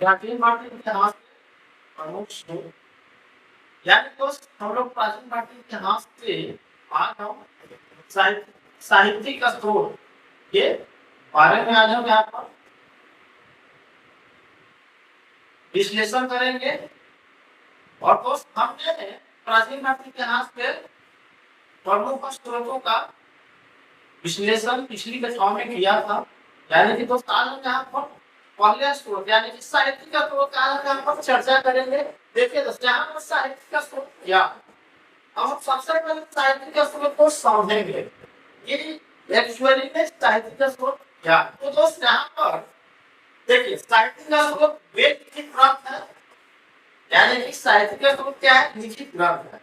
प्राचीन भारतीय इतिहास के प्रमुख स्रोत, यानी दोस्त हम लोग प्राचीन भारतीय इतिहास से आज हम साहित्यिक स्रोत के बारे में आज हम यहाँ पर विश्लेषण करेंगे। और दोस्त हमने प्राचीन भारतीय इतिहास के प्रमुख स्रोतों का विश्लेषण पिछली कक्षाओं में किया था। यानी कि दोस्त आज हम यहाँ पर पहले स्रोत यानी कि साहित्य का स्रोत का आज हम यहाँ पर चर्चा करेंगे। देखिए दोस्त यहाँ पर साहित्य का स्रोत क्या, अब हम सबसे पहले साहित्य का स्रोत को समझेंगे कि एक्चुअली में साहित्य का स्रोत क्या। तो दोस्त यहाँ पर देखिए साहित्य का स्रोत वेद लिखित ग्रंथ है, यानी कि साहित्य का स्रोत क्या है, लिखित ग्रंथ है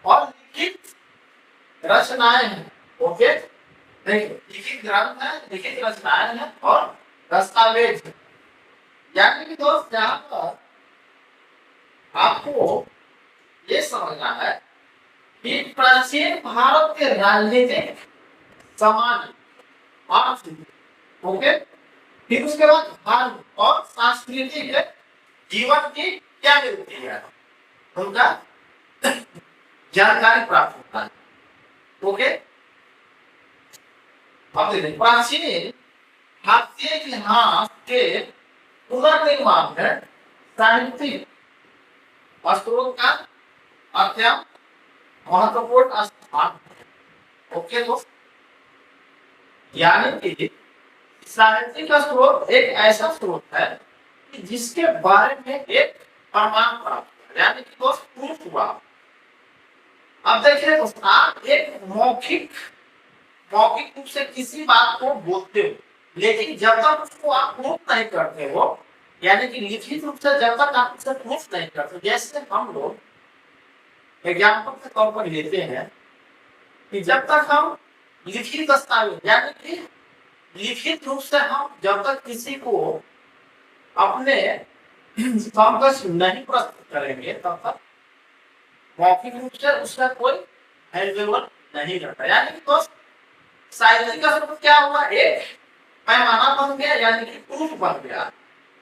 और लिखित रचनाएं हैं। ओके, देखिए लिखित ग्रंथ है, लिखित रचनाएं हैं और दस्तावेज है। यानी कि दोस्त यहाँ पर आपको ये समझना है कि प्राचीन भारत के राजनीतिक, सामाजिक, आर्थिक, ओके, फिर उसके बाद धार्मिक और सांस्कृतिक जीवन की क्या मिलती है, उनका जानकारी प्राप्त होता है। ओके, अब देखिए प्राचीन भारतीय इतिहास के पुनर्निर्माण में साहित्यिक स्रोत का अत्यंत महत्वपूर्ण स्थान। ओके दोस्त, यानी कि साहित्य का स्रोत एक ऐसा स्रोत है कि जिसके बारे में एक प्रमाण प्राप्त, यानी कि दोस्त प्रूफ हुआ। अब देखिए दोस्त, आप एक मौखिक रूप से किसी बात को बोलते हो, लेकिन जब तक उसको आप प्रूफ नहीं करते हो, यानी कि लिखित रूप से जब तक आप उसे प्रूफ नहीं करते, जैसे हम लोग एग्जाम्पल के तौर पर लेते हैं कि जब तक हम लिखित दस्तावेज यानी कि लिखित रूप से हम जब तक किसी को अपने समकक्ष नहीं प्रस्तुत करेंगे, तब तक मौखिक रूप से उसका कोई वैल्यूएबल नहीं रहता। यानी कि दोस्त साहित्य का स्रोत क्या हुआ, एक पैमाना बन गया, यानी कि प्रूफ बन गया।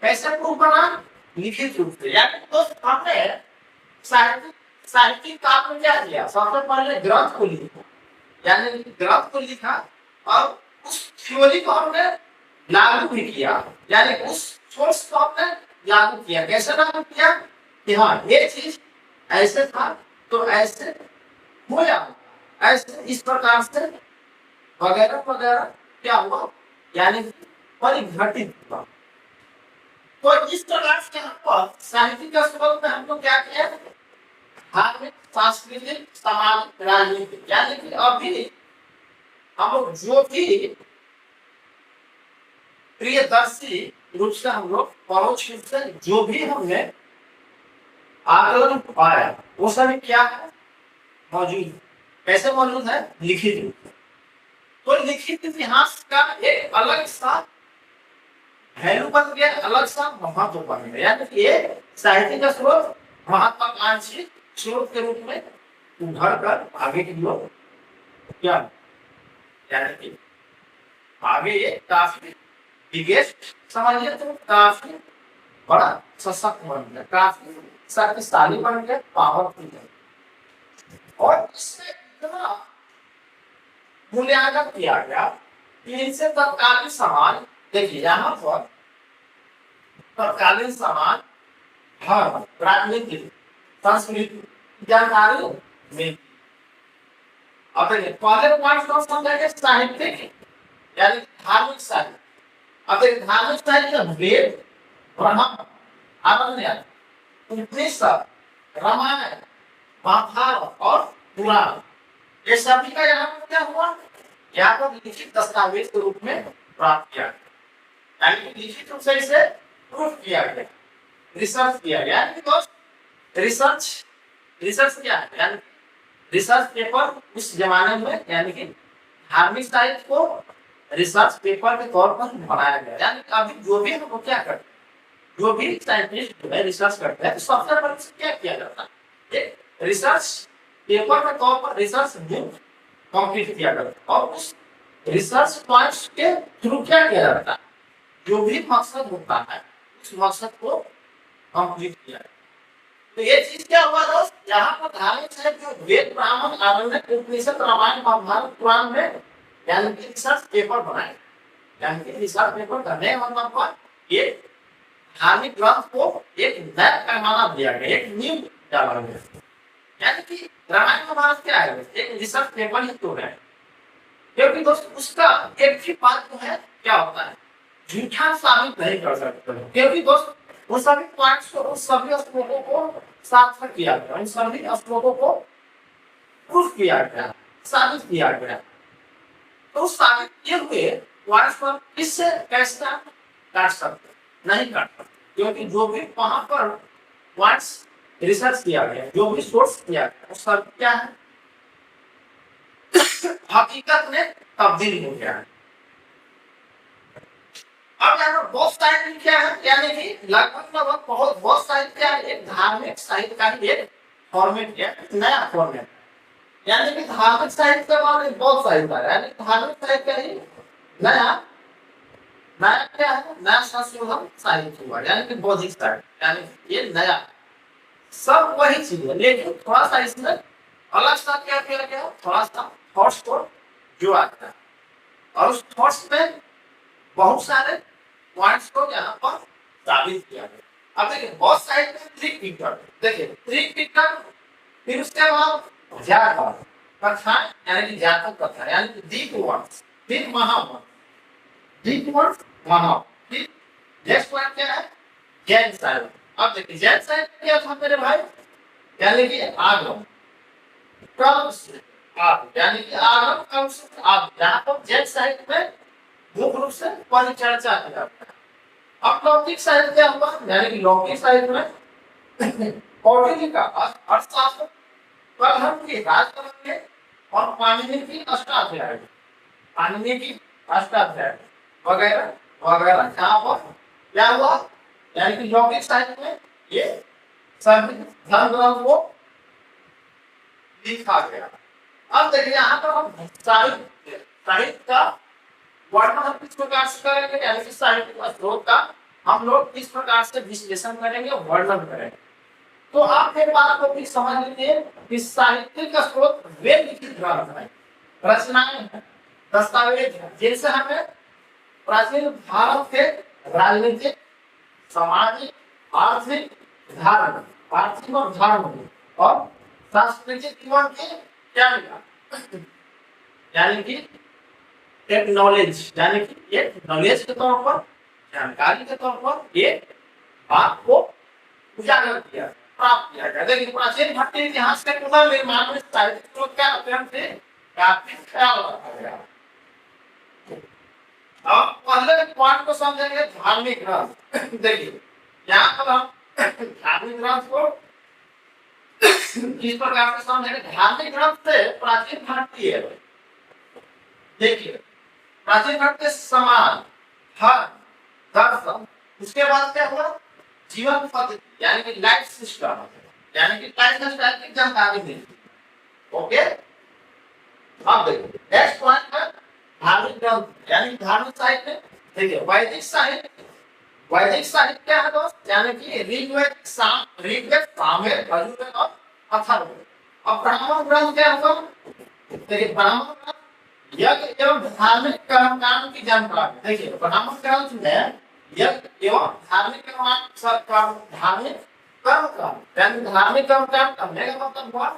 कैसे प्रूफ बना, लिखित रूप से। यानी कि दोस्त हमने साहित्यिक काम में क्या किया, सबसे पहले ग्रंथ को लिखा, यानी कि ग्रंथ को लिखा और उस थ्योरी को हमने लागू भी किया, यानी उस सोर्स को हमने लागू किया। कैसे लागू किया कि हाँ ये चीज ऐसे था तो ऐसे होया, ऐसे इस प्रकार से वगैरह वगैरह क्या हुआ, यानी परिघटित हुआ। तो इस प्रकार से हम पर साहित्य का स्रोत में हमको क्या किया, धार्मिक, सांस्कृतिक, सामाजिक, राजनीतिक, यानी कि अभी हम लोग जो भी प्रियदर्शी रूप से हम लोग परोक्ष रूप से जो भी हमने आकलन पाया वो सभी क्या है, मौजूद। कैसे मौजूद है, लिखित रूप। तो लिखित इतिहास का एक अलग सा वैल्यू बन गया, अलग सा महत्व बन गया। यानी कि ये साहित्य का स्रोत महत्वाकांक्षी स्रोत के रूप में उभर कर आगे की ओर क्या, यानी कि आगे ये काफी बिगेस्ट समझिए तो काफी बड़ा सशक्त बन गया, काफी शक्तिशाली बन गया, पावरफुल है। और इससे इतना मूल्यांकन किया गया कि इनसे तत्कालीन समाज, देखिए यहाँ पर तत्कालीन समाज, धर्म, राजनीति, संस्कृति जानकारी मिलती। अब देखिए पहले पॉइंट को समझेंगे साहित्यिक यानी धार्मिक साहित्य। अब देखिए धार्मिक साहित्य वेद, ब्राह्मण, आरण्यक, उपनिषद, रामायण, महाभारत और पुराण, ये सभी का यहाँ पर क्या हुआ, यहाँ पर लिखित दस्तावेज के रूप में प्राप्त किया, यानी लिखित रूप से इसे प्रूफ किया गया, रिसर्च किया गया। यानी दोस्त रिसर्च क्या है, यानी रिसर्च पेपर उस जमाने में, यानी कि धार्मिक साहित्य को रिसर्च पेपर के तौर पर बनाया गया। यानी अभी जो भी हम क्या करते हैं, जो भी साइंटिस्ट रिसर्च करते हैं, तो सबसे पहले क्या किया जाता है, रिसर्च पेपर के तौर पर रिसर्च बुक कंप्लीट किया जाता है और उस रिसर्च पॉइंट्स के थ्रू क्या किया जाता है, जो भी मकसद होता है उस मकसद को कंप्लीट किया। तो ये चीज क्या हुआ दोस्त, यहाँ पर धार्मिक साहित्य जो वेद ब्राह्मण आरण्यक उपनिषद रामायण महाभारत पुराण में यानी कि रिसर्च पेपर बनाए, यानी कि रिसर्च पेपर करने का मतलब हुआ ये धार्मिक ग्रंथ को एक नया पैमाना दिया गया, एक नींव डाला गया। यानी कि रामायण महाभारत क्या है, एक रिसर्च पेपर ही तो है, क्योंकि दोस्त उसका एक भी बात जो है क्या होता है झूठा साबित नहीं कर सकते, क्योंकि दोस्त वो सभी पॉइंट्स को, उस सभी श्लोकों को सार्थक किया गया, उन सभी श्लोकों को प्रूफ किया गया, साबित किया गया। तो साबित किए हुए पॉइंट्स पर किससे कैसे काट सकते, नहीं काट सकते, क्योंकि जो भी वहां पर पॉइंट्स रिसर्च किया गया, जो भी सोर्स किया गया, वो सब क्या है हकीकत में तब्दील हो गया है। अब यहाँ बहुत साहित्य क्या है, यानी कि लगभग बहुत साहित्य क्या है, एक धार्मिक साहित्य का ही एक फॉर्मेट है, नया फॉर्मेट, यानी कि धार्मिक साहित्य का मतलब बहुत साहित्य है, यानी धार्मिक साहित्य का ही नया नया क्या है, नया संशोधन साहित्य हुआ, यानी कि बौद्धिक साहित्य, यानी ये नया सब वही चीज है, लेकिन थोड़ा सा इसमें अलग सा क्या किया गया, थोड़ा सा थॉट्स को जोड़ा गया, और उस थॉट्स में बहुत सारे पॉइंट्स को यहाँ पर साबित किया गया। अब देखिए बहुत साइड में त्रिपिटक, देखिए त्रिपिटक, फिर उसके बाद जातक कथा, यानी कि जातक कथा, यानी कि दीपवंश, फिर महावंश, दीपवंश महावंश, फिर नेक्स्ट पॉइंट क्या है जैन साहित्य। अब देखिए जैन साहित्य क्या था मेरे भाई, यानी कि आगम क्रम से आप, यानी कि आगम क्रम से आप, यहाँ पर जैन साहित्य में मुख्य रूप से परिचर्चा किया जाता है। अब लौकिक साहित्य क्या हुआ, यानी कि लौकिक साहित्य में कौटिल्य का अर्थशास्त्र, प्रहर की राजकलम और पाणिनि की अष्टाध्यायी, पाणिनि की अष्टाध्यायी वगैरह वगैरह यहाँ पर क्या हुआ, यानी कि लौकिक साहित्य में ये सभी धर्म ग्रंथ को लिखा गया। अब देखिए यहाँ पर हम साहित्य का वर्णन हम किस प्रकार से करेंगे, यानी कि साहित्य का स्रोत का हम लोग किस प्रकार से विश्लेषण करेंगे, वर्णन करेंगे। तो आप एक बात को भी समझ लीजिए कि साहित्य का स्रोत वेद लिखित ग्रंथ है, रचनाएं हैं, दस्तावेज है, जैसे हमें प्राचीन भारत के राजनीतिक, सामाजिक, आर्थिक, धार्मिक, आर्थिक और धार्मिक और सांस्कृतिक जीवन के क्या मिला, यानी कि एक नॉलेज, यानी कि एक नॉलेज के तौर पर, जानकारी के तौर पर ये बात को उजागर किया, प्राप्त किया गया। देखिए प्राचीन भारतीय इतिहास के पुनर्निर्माण में साहित्य स्रोत क्या अध्ययन थे, काफी ख्याल रखा गया। अब पहले पॉइंट को समझेंगे धार्मिक ग्रंथ। देखिए यहाँ पर हम धार्मिक ग्रंथ को किस प्रकार से समझेंगे, धार्मिक ग्रंथ से प्राचीन भारतीय, देखिए प्राचीन भारतीय समाज, धर्म, दर्शन, उसके बाद क्या हुआ जीवन पद्धति, यानी कि लाइफ सिस्टम, यानी कि लाइफ स्टाइल की जानकारी मिली। ओके, अब देखिए नेक्स्ट पॉइंट है धार्मिक ग्रंथ, यानी धार्मिक साहित्य। देखिए वैदिक साहित्य, वैदिक साहित्य क्या है दोस्त, यानी कि ऋग्वेद, सामवेद, यजुर्वेद और अथर्ववेद। अब ब्राह्मण ग्रंथ क्या होगा, देखिए ब्राह्मण ग्रंथ यज्ञ एवं धार्मिक कर्मकांड की जानकारी। देखिए ब्राह्मण ग्रंथ में यज्ञ एवं धार्मिक कर्मकांड, धार्मिक कर्मकांड, यानी धार्मिक कर्मकांड करने का मतलब हुआ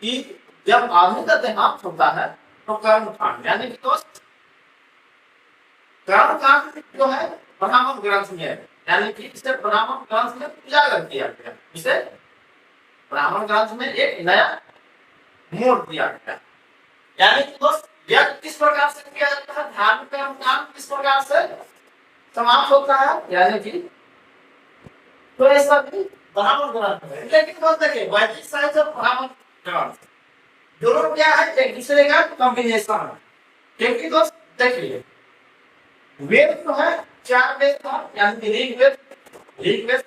कि जब आदमी का देहांत होता है तो कर्मकांड, यानी कि दोस्त कर्मकांड जो है ब्राह्मण ग्रंथ में है, यानी कि इसे ब्राह्मण ग्रंथ में उजागर किया गया, इसे ब्राह्मण ग्रंथ में एक नया मोड़ दिया गया। यानी कि दोस्त यज्ञ किस प्रकार से किया जाता है, धार्मिक कर्मकांड किस प्रकार से समाप्त होता है, यानी कि तो ये सब ब्राह्मण ग्रंथ है। लेकिन दोस्त देखिए वैदिक साहित्य और ब्राह्मण ग्रंथ दोनों क्या है, एक दूसरे का कॉम्बिनेशन है। क्योंकि दोस्त देखिए वेद जो है 4 वेद था, यानी कि ऋग्वेद,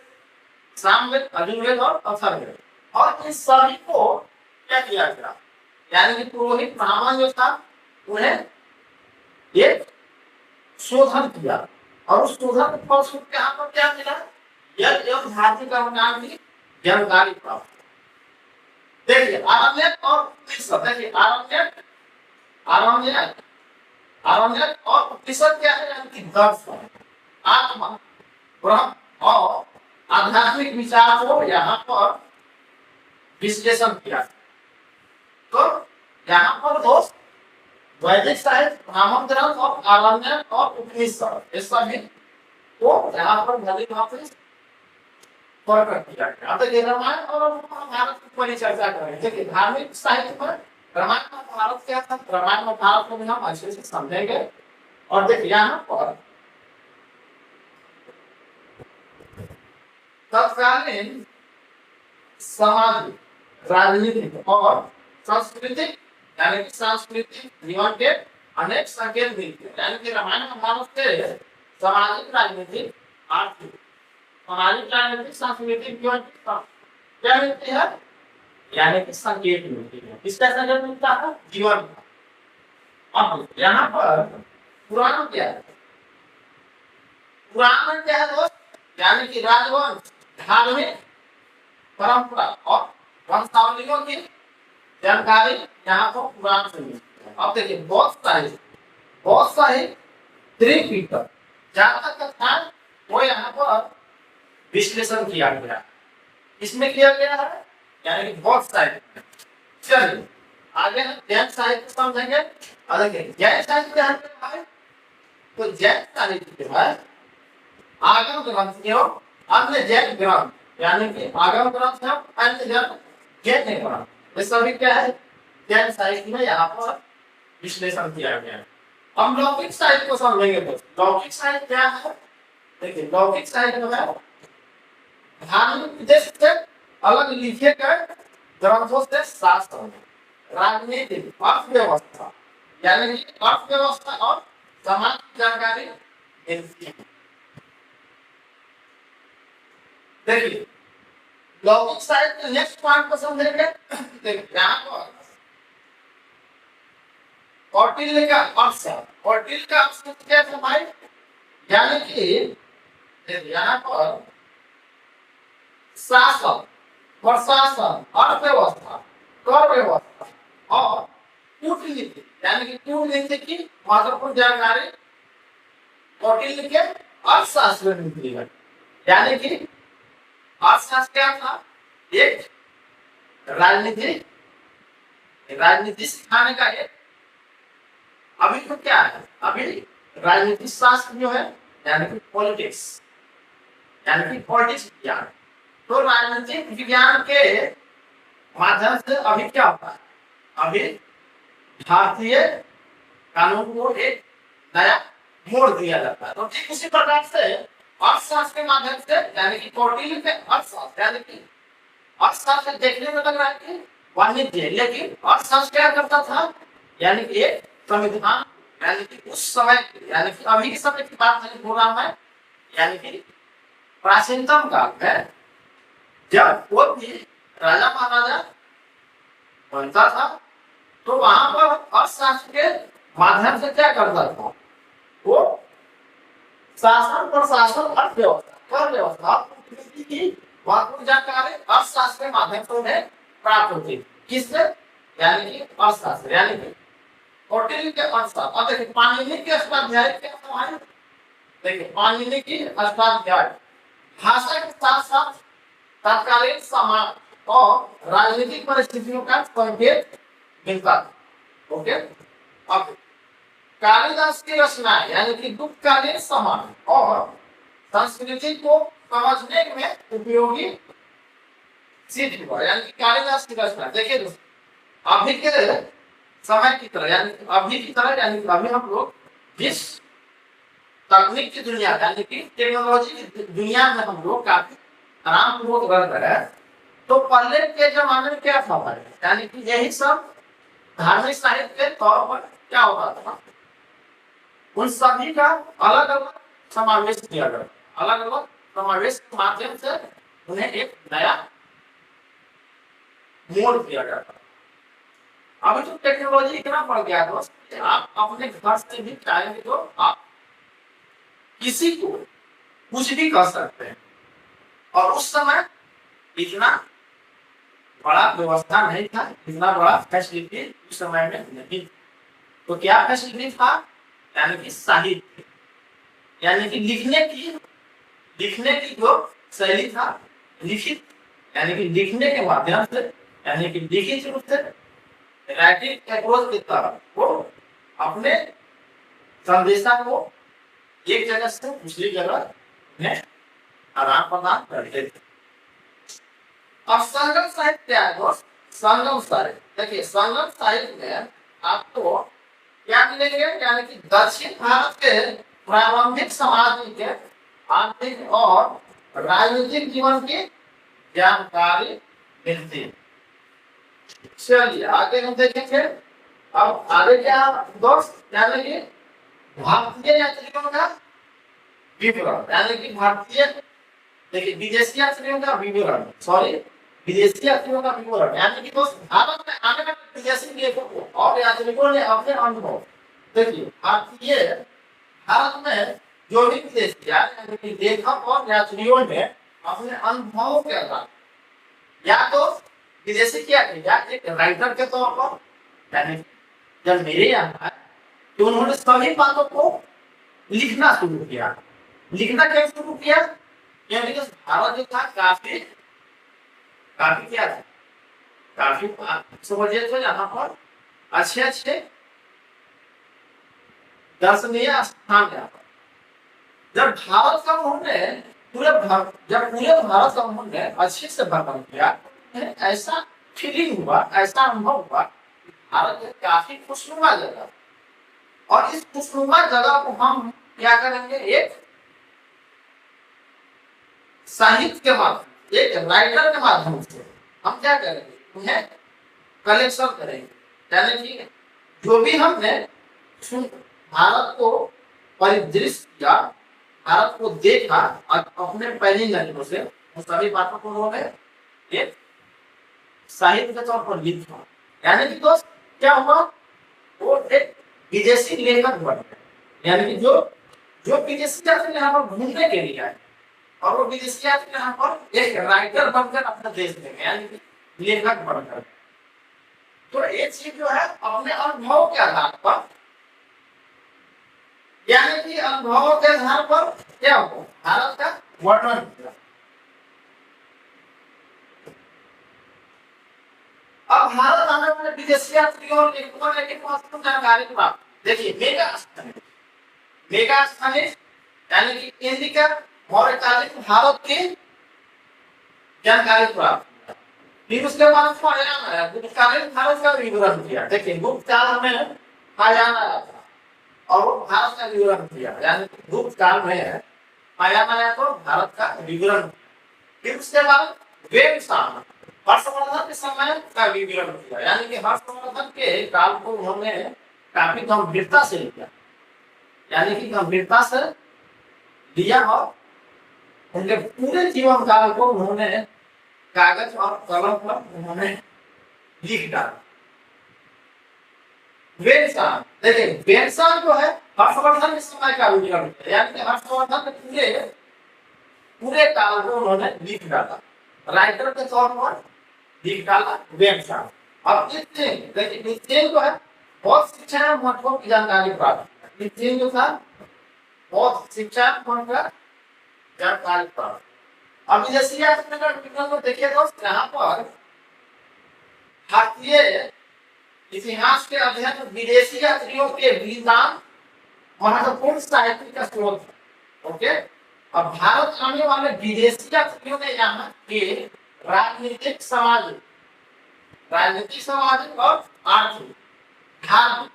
सामवेद, यजुर्वेद और अथर्ववेद, और इन सभी को क्या किया गया, यानी कि पुरोहित ब्राह्मण जो था उन्हें एक शोधन किया, और उस शोधन के फलस्वरूप यहाँ पर क्या मिला, यज्ञ एवं धातु कर्मकांड की जानकारी प्राप्त। देखिए आरण्यक और उपनिषद, देखिए आरण्यक आरण्यक आरण्यक और उपनिषद क्या है, यानी कि दर्शन, आत्मा, ब्रह्म और आध्यात्मिक विचार को यहाँ पर विश्लेषण किया। तो यहाँ पर दोस्त वैदिक साहित्य, ब्राह्मण ग्रंथ और आरण्यक और उपनिषद, ये सभी को यहाँ पर भली भांति प्रकट किया गया। तो ये रामायण और महाभारत की पूरी चर्चा करें। देखिए धार्मिक साहित्य पर रामायण और महाभारत क्या था, रामायण और महाभारत को भी हम अच्छे से समझेंगे। और देखिए यहाँ पर तत्कालीन सामाजिक, राजनीतिक और सांस्कृतिक, यानी कि सांस्कृतिक जीवन के अनेक संकेत मिलते हैं। यानी कि रामायण और महाभारत से सामाजिक, राजनीतिक, आर्थिक, सामाजिक, राजनीतिक, सांस्कृतिक जीवन क्या मिलती है, यानी कि संकेत मिलती है। किसका संकेत मिलता है, जीवन का। अब यहाँ पर पुराण क्या है, पुराण में क्या है दोस्त, यानी कि राजवंश, धार्मिक परंपरा और वंशावलियों की जानकारी यहाँ पर पुराण से मिलती है। अब देखिए बहुत सारे त्रिपिटक जातक कथा वो यहाँ पर विश्लेषण किया गया, इसमें किया गया है, यानी कि बहुत सारे। चलिए आगे हम जैन साहित्य समझेंगे। देखिए जैन साहित्य क्या है, तो जैन साहित्य जो है आगम ग्रंथ एवं अन्य जैन ग्रंथ, यानी कि आगम ग्रंथ है, अन्य जैन ग्रंथ, ये सभी क्या है जैन साहित्य में यहाँ पर विश्लेषण किया गया है। हम लौकिक साहित्य को समझेंगे। लौकिक साहित्य क्या है, देखिए लौकिक साहित्य जो है धार्मिक उद्देश्य से अलग लिखे गए ग्रंथों से शास्त्र, राजनीतिक, अर्थव्यवस्था, यानी कि अर्थव्यवस्था और समाज की जानकारी मिलती है। देखिए लौकिक साहित्य नेक्स्ट पॉइंट को समझेंगे। देखिए यहाँ पर कौटिल्य का अवसर, कौटिल्य का अवसर क्या है भाई, यानी कि यहाँ पर शासन, प्रशासन, अर्थव्यवस्था, कर व्यवस्था और कूटनीति, यानी कि कूटनीति की महत्वपूर्ण जानकारी कौटिल्य के अर्थशास्त्र में मिलती है। यानी कि अर्थशास्त्र क्या था, एक राजनीति सिखाने का एक, अभी तो क्या है, अभी राजनीतिक शास्त्र जो है यानी कि पॉलिटिक्स, यानी कि पॉलिटिक्स विज्ञान, तो राजनीतिक विज्ञान के माध्यम से अभी क्या होता है, अभी भारतीय कानून को एक नया मोड़ दिया जाता है। तो ठीक उसी प्रकार से अर्थशास्त्र के माध्यम से, यानी कि कौटिल्य के अर्थशास्त्र, यानी कि अर्थशास्त्र देखने में लग रहा है कि वाणिज्य, लेकिन अर्थशास्त्र क्या करता था, यानी कि एक संविधान, यानी कि उस समय, यानी कि अभी के समय की बात नहीं हो रहा है, यानी कि प्राचीनतम काल में जब वो भी राजा महाराजा बनता था, तो वहां पर अर्थशास्त्र के माध्यम से क्या करता था, वो शासन, प्रशासन, अर्थव्यवस्था, कर व्यवस्था की महत्वपूर्ण जानकारी अर्थशास्त्र के माध्यम से उन्हें प्राप्त होती। किससे, यानी कि अर्थशास्त्र, यानी कि कौटिल्य के अनुसार। अब देखिए पाणिनि के अष्टाध्यायी क्या है, देखिए पाणिनि की अष्टाध्यायी भाषा के साथ साथ तत्कालीन समाज और राजनीतिक परिस्थितियों का संकेत मिलता था। ओके, अब कालिदास की रचना, यानी कि गुप्तकालीन समाज और संस्कृति को समझने में उपयोगी सिद्ध हुआ। यानी कि कालिदास की रचना देखिए अभी के समय की तरह, यानी अभी की तरह, यानी अभी हम लोग जिस तकनीक की दुनिया, यानी कि टेक्नोलॉजी की दुनिया में हम लोग काफी आराम पूर्वक रह रहे हैं, तो पहले के जमाने में क्या था, यानी कि यही सब धार्मिक साहित्य के तौर पर क्या होता था, उन सभी का अलग अलग समावेश किया गया, अलग अलग समावेश के माध्यम से उन्हें एक नया मोड़ दिया गया था। अभी तो टेक्नोलॉजी इतना बढ़ गया दोस्त, आप अपने घर से भी चाहेंगे तो आप किसी को कुछ भी कर सकते हैं। और उस समय इतना बड़ा व्यवस्था नहीं था, इतना बड़ा फैसिलिटी उस समय में नहीं। तो क्या फैसिलिटी था? यानी कि साहित्य, यानी कि लिखने की जो शैली था, लिखित यानी कि लिखने के माध्यम से, यानी कि लिखित रूप से राइटिंग अप्रोच की तरह वो अपने संदेशा को एक जगह से दूसरी जगह में आदान प्रदान करते थे। अब संगम साहित्य क्या है दोस्त? संगम साहित्य, देखिए संगम साहित्य में आपको क्या मिलेंगे? यानी कि दक्षिण भारत के प्रारंभिक समाज के आर्थिक और राजनीतिक जीवन की जानकारी मिलती है। चलिए आगे हम देखेंगे। अब आगे क्या दोस्त? यानी कि भारतीय यात्रियों का विवरण, यानी कि भारतीय, देखिए विदेशी यात्रियों का विवरण, सॉरी विदेशी यात्रियों का विवरण, यानी कि दोस्त भारत में आने वाले विदेशी लेखकों और यात्रिकों ने अपने अनुभव, देखिए भारतीय भारत में जो भी विदेशी यानी कि लेखक और यात्रियों ने अपने अनुभवों के आधार, या तो विदेशी क्या किया एक राइटर के तौर पर, यानी जब मेरे यहाँ आए तो उन्होंने सभी बातों को लिखना शुरू किया। लिखना कैसे शुरू किया? क्योंकि भारत जो था काफी काफी क्या था, काफी समझिए तो यहाँ पर अच्छे अच्छे दर्शनीय स्थान है। जब भारत का उन्होंने जब पूरे भारत का उन्होंने अच्छे से वर्णन किया, ऐसा फीलिंग हुआ, ऐसा अनुभव हुआ भारत में काफी खुशनुमा जगह, और इस खुशनुमा जगह को हम क्या करेंगे? एक साहित्य के माध्यम, एक राइटर के माध्यम से हम क्या करेंगे? उन्हें कलेक्शन करेंगे। यानी कि जो भी हमने भारत को परिदृश्य किया, भारत को देखा अपने पहली नजरों से, उन सभी बातों को उन्होंने एक साहित्य के तौर पर लिखा। यानी कि दोस्त क्या हुआ? वो एक विदेशी लेखक बन गए। यानी कि जो विदेशी यात्री यहाँ पर घूमने के लिए आए, और वो विदेशी यात्री यहाँ पर एक राइटर बनकर अपने देश में, यानी कि लेखक बनकर। तो एक चीज जो है अपने अनुभव के आधार पर, यानी कि अनुभवों के आधार पर क्या हो भारत का वर्णन किया। अब भारत आने वाले विदेशी यात्रियों और लेखकों ने एक महत्वपूर्ण जानकारी प्राप्त। देखिए मेगा स्थानिक यानी कि इंडिका मौर्यकालीन भारत की जानकारी प्राप्त। फिर उसके बाद गुप्तकालीन भारत का विवरण किया। देखिए गुप्त काल में हायान आया था और वो भारत का विवरण किया, यानी गुप्त काल में हायान आया तो भारत का विवरण। फिर उसके बाद वेबसाइट हर्षवर्धन के समय का विवरण किया, यानी कि हर्षवर्धन के काल को उन्होंने काफी गंभीरता से लिया, यानी कि गंभीरता से लिया और उनके पूरे जीवन काल को उन्होंने कागज और कलम पर उन्होंने लिख डाला। वेबसाइट, देखिए वेबसाइट जो है हर्षवर्धन के समय का विवरण, यानी कि हर्षवर्धन के पूरे काल को उन्होंने लिख डाला, राइटर के तौर पर लिख डाला वेबसाइट। अब देखिए जो है बहुत शिक्षा महत्वपूर्ण की जानकारी प्राप्त, जो था बहुत शिक्षा का जानकारी प्राप्त। अब विदेशी यात्रियों को देखिए दोस्त, यहाँ पर भारतीय इतिहास के अध्ययन विदेशी यात्रियों के विद्वान महत्वपूर्ण साहित्यिक स्रोत है। ओके, अब भारत आने वाले विदेशी यात्रियों ने यहाँ के राजनीतिक सामाजिक और आर्थिक, धार्मिक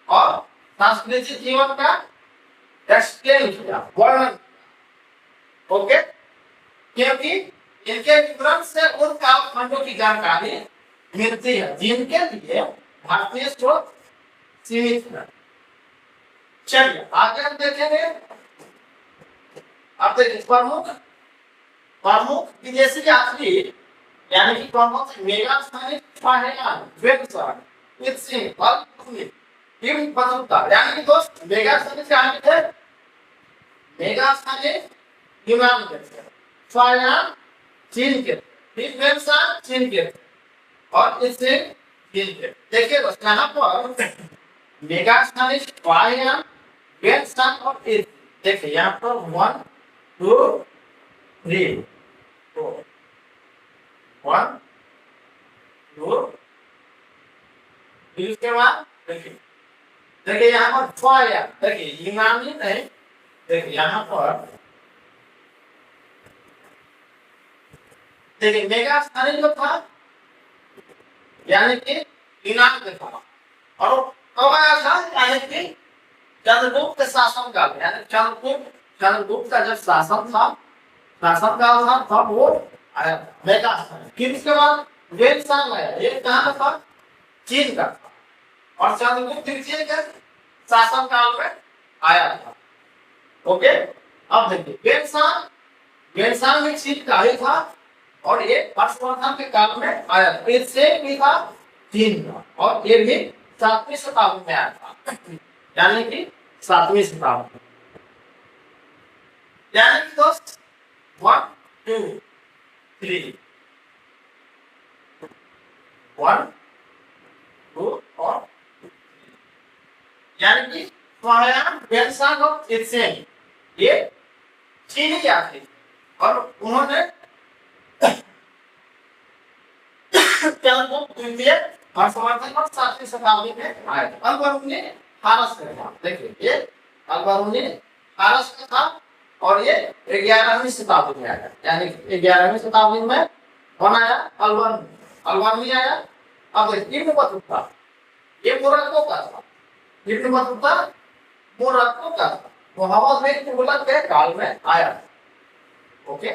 और सांस्कृतिक जीवन का एक्सप्लेन किया, वर्णन। ओके, क्योंकि इनके विवरण से उन कालखंडों की जानकारी मिलती है जिनके लिए भारतीय स्रोत सीमित है। चलिए आगे हम देखेंगे। अब देखिए प्रमुख विदेशी यात्री, यानी कि प्रमुख मेगा स्थानिक यानी कि दोस्त मेगा स्थानिक थे मेगास्थानिक यूनान के थे, फायान चीन के, फिर चीन के और इससे चीन के। देखिए बस यहाँ पर मेगास्थानिक फायान वेनसान और इस देखिए यहाँ पर 1 2 3 4 1 2 फिर उसके बाद देखिए यहाँ पर फाया देखिए यूनानी नहीं देखिए यहाँ पर देखिए मेगास्थानिक जो था यानी कि यूनान में था और कब आया था यानी कि चंद्रगुप्त शासन काल यानी चंद्रगुप्त का जब शासन काल था तब वो आया मेगास्थानिक। फिर इसके बाद वेनसान आया, ये कहाँ का था? चीन का था और चंद्रगुप्त तृतीय के शासन काल में आया था। ओके, अब देखिए वेनसान में चीन का ही था और ये हर्षवर्धन के काल में आया था। इससे भी था चीन का और ये भी 7वीं शताब्दी में आया था यानी कि 7वीं शताब्दी यानी कि दोस्त 1 2 3 1 2 और यानी कि फायान वेनसान और इत्सेन ये चीनी यात्री और उन्होंने चंद्रगुप्त तृतीय हर्षवर्धन और 7वीं शताब्दी में आए थे। अकबर ने फारस का था, देखिए ये अकबर ने फारस का था और ये 11वीं शताब्दी में आया यानी 11वीं शताब्दी में कौन आया? अकबर नहीं आया। अब इब्न बतूता ये मोरक्को का था, इब्न बतूता मोरक्को का था, मोहम्मद बिन तुगलक के काल में आया। ओके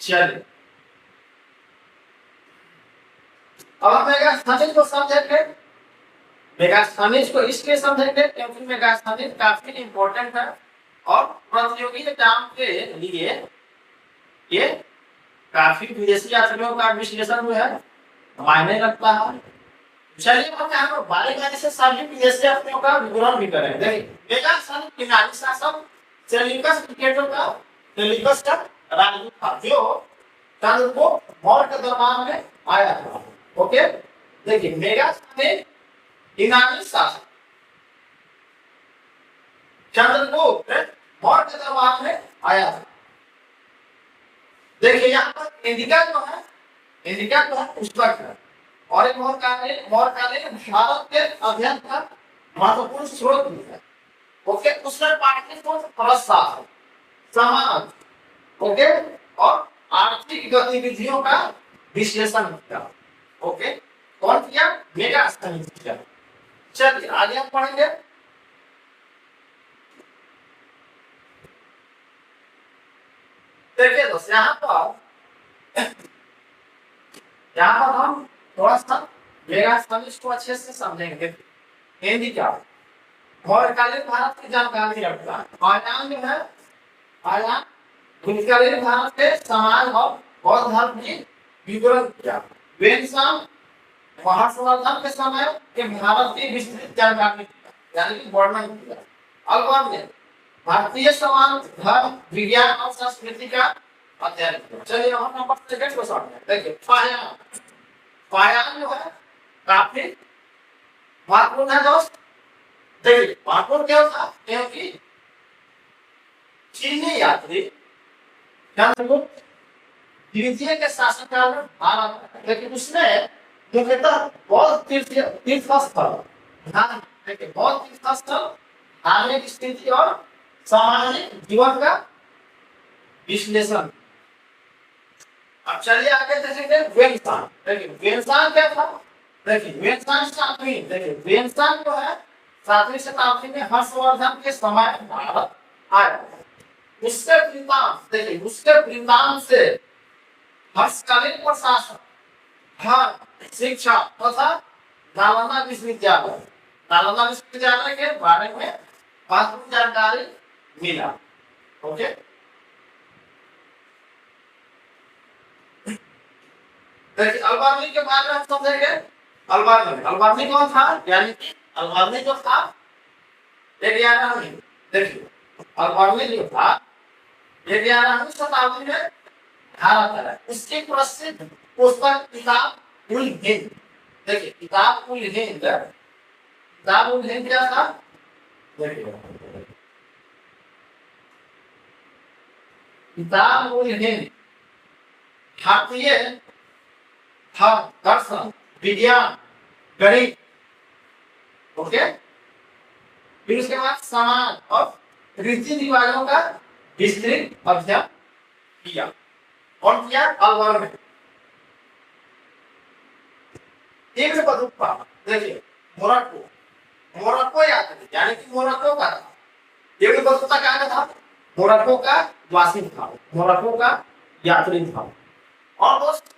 चलिए अब हम मेगास्थानिक को समझेंगे। मेगास्थानिक को इसलिए समझेंगे क्योंकि मेगास्थानिक काफी इंपॉर्टेंट है और प्रतियोगी एग्जाम के लिए ये काफी विदेशी यात्रियों का विश्लेषण जो है मायने रखता है। चलिए हम यहाँ पर बारी से सभी विदेशी यात्रियों का विवरण भी करें। देखिए मेगास्थानिक यूनानी शासक सेल्यूकस का राजदूत था जो चंद्रगुप्त मौर्य के दरबार में आया था। ओके, देखिए मेगास्थानिक यूनानी शासक चंद्रगुप्त मौर्य के दरबार में आया था। देखिए यहाँ पर इंडिका जो है पुस्तक है और एक मौर्यकालीन भारत के अध्ययन का महत्वपूर्ण स्रोत भी है। ओके, उसने पाठ्यपुस्तक प्रशासन समाज ओके और आर्थिक गतिविधियों का विश्लेषण किया। ओके, कौन किया? मेगास्थानिक किया। चलिए आगे हम पढ़ेंगे। देखिए दोस्त यहाँ पर हम थोड़ा सा मेगास्थानिक को अच्छे से समझेंगे। हिंदी क्या मौर्यकालीन भारत की जानकारी रखता है। आयाम जो है आयाम मौर्यकालीन भारत के समाज और बौद्ध धर्म की विवरण किया। वेनसान हर्षवर्धन के समय के भारत की विस्तृत जानकारी यानी कि वर्णन किया। अकबर ने भारतीय समाज धर्म विज्ञान और संस्कृति का अध्ययन किया। चलिए हम नंबर सेकंड को समझते हैं। देखिए फायान जो है काफी महत्वपूर्ण है दोस्त। देखिए महत्वपूर्ण क्यों था? क्योंकि चीनी यात्री चंद्रगुप्त तृतीय के शासनकाल में भारत, लेकिन उसने मुख्यतः बौद्ध तीर्थ स्थल धार्मिक स्थिति और सामाजिक जीवन का विश्लेषण। अब चलिए आगे देखेंगे वेनसान। देखिए वेनसान क्या था? देखिए वेनसान जो है 7वीं शताब्दी में हर्षवर्धन के समय भारत आया। उसके परिणाम से हर्षकालीन प्रशासन धर्म शिक्षा तथा नालंदा विश्वविद्यालय के बारे में महत्वपूर्ण जानकारी मिला। ओके, देखिए अल्बार्नी के बारे में हम समझेंगे। अल्बार्नी कौन था? यानी कि अल्बार्नी जो था देखिए, और वर्णिल जो था ये 11वीं शताब्दी में भारत है। उसकी प्रसिद्ध पुस्तक किताब उल हिंद। देखिए किताब उल हिंद, किताब उल हिंद क्या था? देखिए किताब उल हिंद भारतीय धर्म, दर्शन, विज्ञान, गणित, ओके, फिर उसके बाद समाज और रीति रिवाजों का विस्तृत अध्ययन किया। और किया अलवर में। इब्न बतूता, देखिए मोरक्को, मोरक्को यात्री यानी कि मोरक्को का था। इब्न बतूता कहाँ का था? मोरक्को का वासी था, मोरक्को का यात्री था। और दोस्त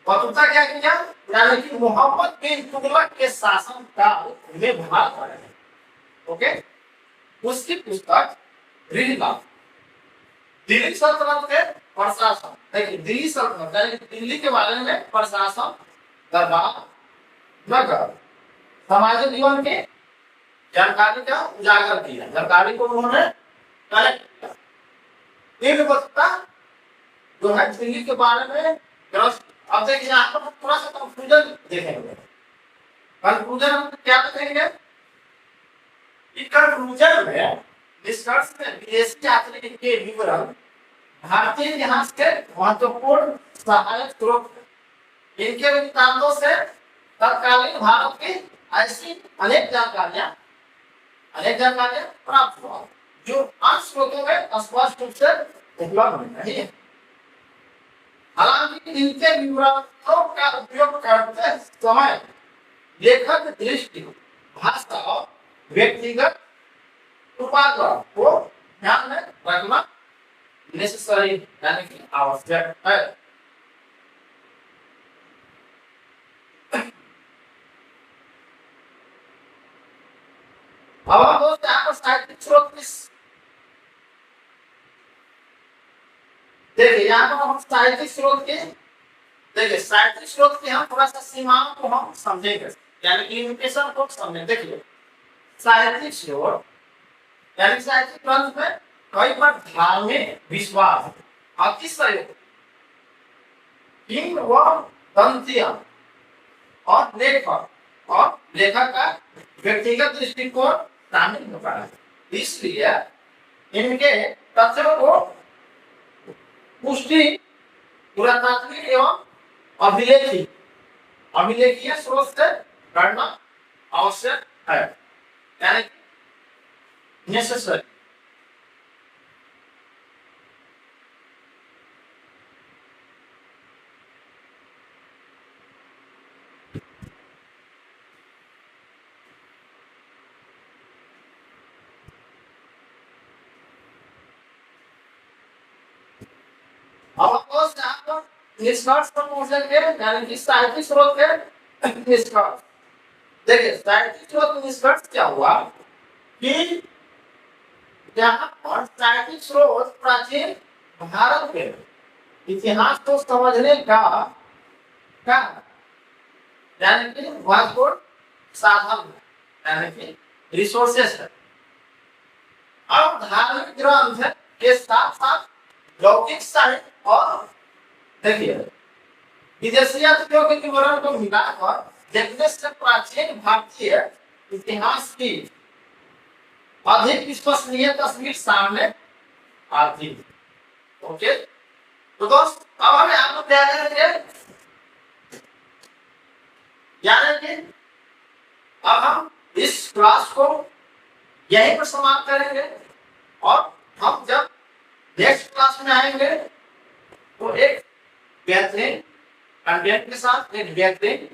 बतूता क्या किया? यानी कि मोहम्मद बिन तुगलक के शासन काल में भारत आया। ओके, उसकी पुस्तक रिहिला दिल्ली सल्तनत के प्रशासन, देखिए दिल्ली सल्तनत यानी दिल्ली के बारे में प्रशासन, दरबार, नगर, सामाजिक जीवन के जानकारी का उजागर किया। जानकारी को उन्होंने कलेक्ट किया। इब्न बतूता जो है दिल्ली के बारे में ग्रस्त। अब देखिए यहाँ पर थोड़ा सा कंफ्यूजन देखेंगे। कंक्लूजन हम क्या देखेंगे? कंक्लूजन में निष्कर्ष में विदेशी यात्री के विवरण भारतीय इतिहास के महत्वपूर्ण सहायक स्रोत, इनके वृत्तांतों से तत्कालीन भारत की ऐसी अनेक जानकारियां प्राप्त हुआ जो अन्य स्रोतों में स्पष्ट रूप से उपलब्ध नहीं है। हालांकि इनके विवरणों का उपयोग करते समय लेखक दृष्टि, भाषा और व्यक्तिगत उपाग्रह को ध्यान में रखना नेसेसरी यानी कि आवश्यक है। अब हम दोस्त यहाँ पर साहित्यिक स्रोत देखिए, यहाँ पर हम साहित्यिक स्रोत के देखिए साहित्यिक स्रोत के हम थोड़ा सा सीमाओं को हम समझेंगे, यानी कि लिमिटेशन को समझें। देखिए साहित्यिक स्रोत यानी साहित्यिक ग्रंथ में कई बार धार्मिक विश्वास, अतिशय, किंवदंतियां और लेखक का व्यक्तिगत दृष्टिकोण शामिल होता है। इसलिए इनके तथ्यों को पुष्टि पुरातात्विक एवं अभिलेखीय स्रोत से करना आवश्यक है, यानी नेसेसरी। अब निष्कर्ष पर पहुंचेंगे, यानी कि साहित्यिक स्रोत के निष्कर्ष। देखिए साहित्यिक स्रोत का निष्कर्ष क्या हुआ कि यहाँ पर साहित्यिक स्रोत प्राचीन भारत के इतिहास को समझने का यानी कि महत्वपूर्ण साधन यानी कि रिसोर्सेस है। अब धार्मिक ग्रंथ के साथ साथ लौकिक साहित्य और देखिए विदेशी यात्रियों के विवरण को मिलाकर देखने से प्राचीन भारतीय इतिहास की अधिक विश्वसनीय तस्वीर सामने आती है। ओके, तो दोस्त अब हमें आप लोग क्या करेंगे, यानी कि अब हम इस क्लास को यहीं पर समाप्त करेंगे और हम जब नेक्स्ट क्लास में आएंगे तो एक बेहतरीन कंटेंट के साथ, एक बेहतरीन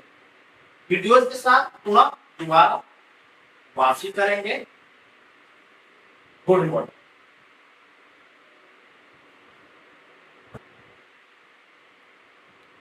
वीडियोज के साथ पुनः दोबारा वापसी करेंगे। Good morning.